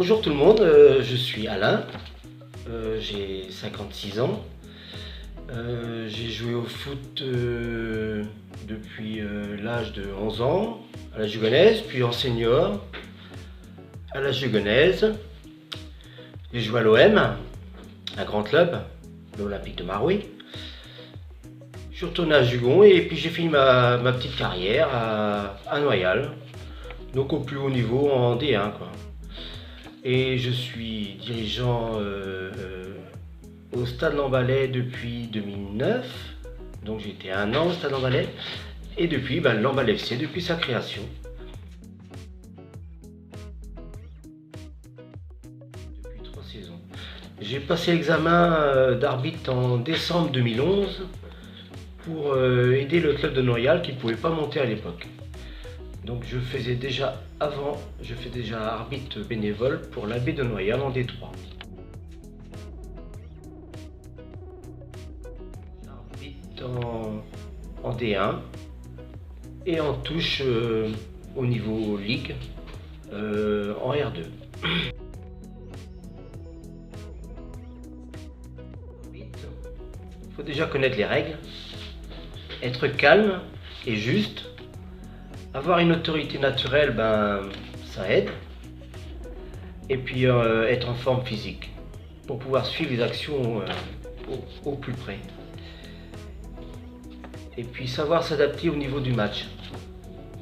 Bonjour tout le monde, je suis Alain, j'ai 56 ans. J'ai joué au foot depuis l'âge de 11 ans, à la Jugonaise, puis en senior, à la Jugonaise. J'ai joué à l'OM, un grand club, l'Olympique de Marouy. Je suis retourné à Jugon et puis j'ai fini ma petite carrière à Noyal, donc au plus haut niveau en D1 quoi. Et je suis dirigeant au Stade Lambalet depuis 2009, donc j'ai été 1 an au Stade Lambalet, et depuis Lambalet FC depuis sa création. Depuis 3 saisons. J'ai passé l'examen d'arbitre en décembre 2011 pour aider le club de Noyal qui ne pouvait pas monter à l'époque. Donc je fais déjà arbitre bénévole pour l'AB de Noyal en D3. J'arbitre en D1 et en touche au niveau Ligue en R2. Il faut déjà connaître les règles, être calme et juste. Avoir une autorité naturelle, ça aide. Et puis être en forme physique pour pouvoir suivre les actions au plus près. Et puis savoir s'adapter au niveau du match.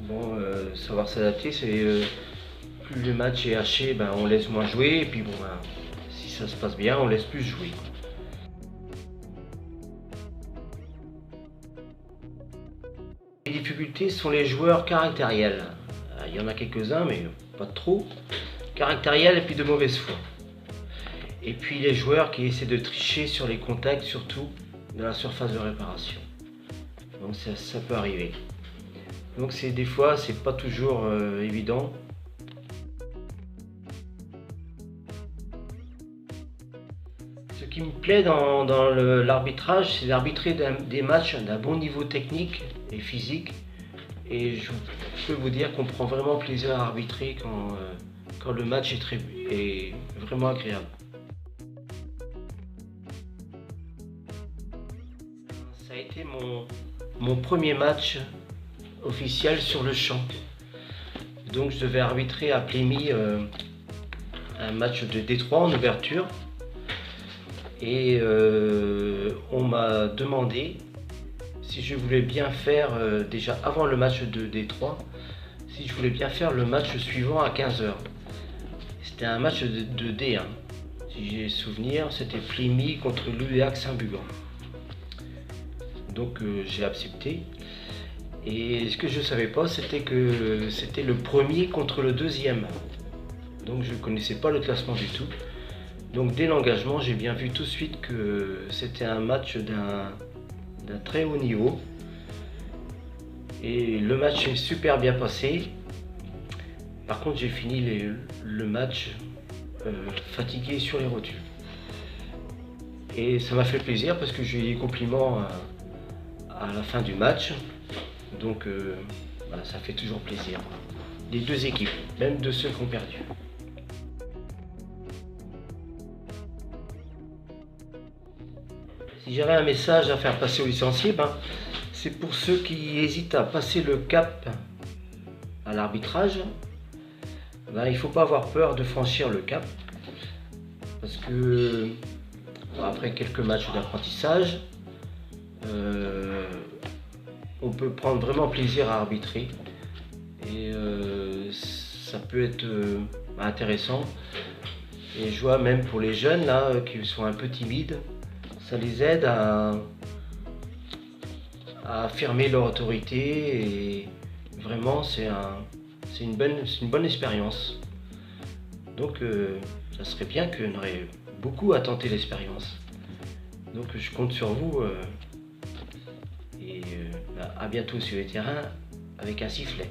Bon, savoir s'adapter, c'est plus le match est haché, on laisse moins jouer. Et puis bon, si ça se passe bien, on laisse plus jouer. Les difficultés sont les joueurs caractériels. Il y en a quelques-uns, mais pas trop. Caractériels et puis de mauvaise foi. Et puis les joueurs qui essaient de tricher sur les contacts, surtout dans la surface de réparation. Donc ça peut arriver. Donc des fois, c'est pas toujours évident. Ce qui me plaît dans l'arbitrage, c'est d'arbitrer des matchs d'un bon niveau technique et physique. Et je peux vous dire qu'on prend vraiment plaisir à arbitrer quand le match est vraiment agréable. Ça a été mon premier match officiel sur le champ. Donc je devais arbitrer à Plémy un match de D3 en ouverture. Et on m'a demandé si je voulais bien faire, déjà avant le match de D3, si je voulais bien faire le match suivant à 15h. C'était un match de D1. Si j'ai souvenir, c'était Plémy contre l'UEAC Saint-Bugan. Donc j'ai accepté. Et ce que je ne savais pas, c'était que c'était le premier contre le deuxième. Donc je ne connaissais pas le classement du tout. Donc dès l'engagement, j'ai bien vu tout de suite que c'était un match d'un très haut niveau. Et le match est super bien passé. Par contre, j'ai fini le match fatigué sur les rotules. Et ça m'a fait plaisir parce que j'ai eu des compliments à la fin du match. Donc ça fait toujours plaisir. Des deux équipes, même de ceux qui ont perdu. Si j'avais un message à faire passer aux licenciés, c'est pour ceux qui hésitent à passer le cap à l'arbitrage. Il ne faut pas avoir peur de franchir le cap. Parce que après quelques matchs d'apprentissage, on peut prendre vraiment plaisir à arbitrer. Et ça peut être intéressant. Et je vois même pour les jeunes là, qui sont un peu timides, ça les aide à affirmer leur autorité et vraiment c'est une bonne expérience. Donc ça serait bien qu'on aurait beaucoup à tenter l'expérience. Donc je compte sur vous et à bientôt sur les terrains avec un sifflet.